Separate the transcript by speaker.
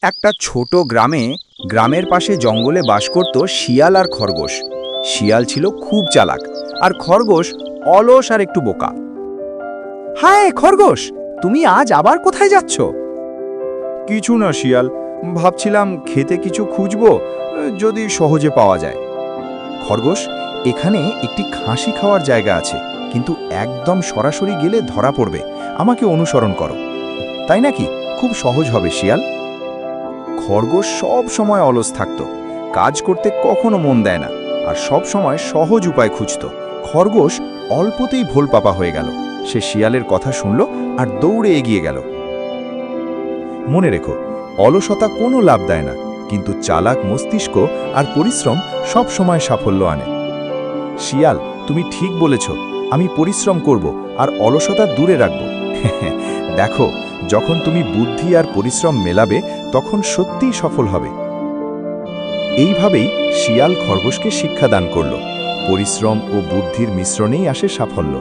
Speaker 1: একটা ছোট গ্রামের পাশে জঙ্গলে বাস করত শিয়াল আর খরগোশ। শিয়াল ছিল খুব চালাক, আর খরগোশ অলস আর একটু বোকা। হায় খরগোশ, তুমি আজ আবার কোথায় যাচ্ছ? কিছু না শিয়াল, ভাবছিলাম খেতে কিছু খুঁজবো, যদি সহজে পাওয়া যায়। খরগোশ, এখানে একটি খাসি খাওয়ার জায়গা আছে, কিন্তু একদম সরাসরি গেলে ধরা পড়বে। আমাকে অনুসরণ করো। তাই নাকি? খুব সহজ হবে শিয়াল। খরগোশ সব সময় অলস থাকত, কাজ করতে কখনো মন দেয় না, আর সব সময় সহজ উপায় খুঁজত। খরগোশ অল্পতেই ভোল পাপা হয়ে গেল। সে শিয়ালের কথা শুনল আর দৌড়ে এগিয়ে গেল। মনে রেখো, অলসতা কোনো লাভ দেয় না, কিন্তু চালাক মস্তিষ্ক আর পরিশ্রম সব সময় সাফল্য আনে। শিয়াল, তুমি ঠিক বলেছ, আমি পরিশ্রম করব আর অলসতা দূরে রাখব। দেখো, যখন তুমি বুদ্ধি আর পরিশ্রম মেলাবে, তখন সত্যিই সফল হবে। এইভাবেই শিয়াল খরগোশকে শিক্ষা দান করল। পরিশ্রম ও বুদ্ধির মিশ্রণেই আসে সাফল্য।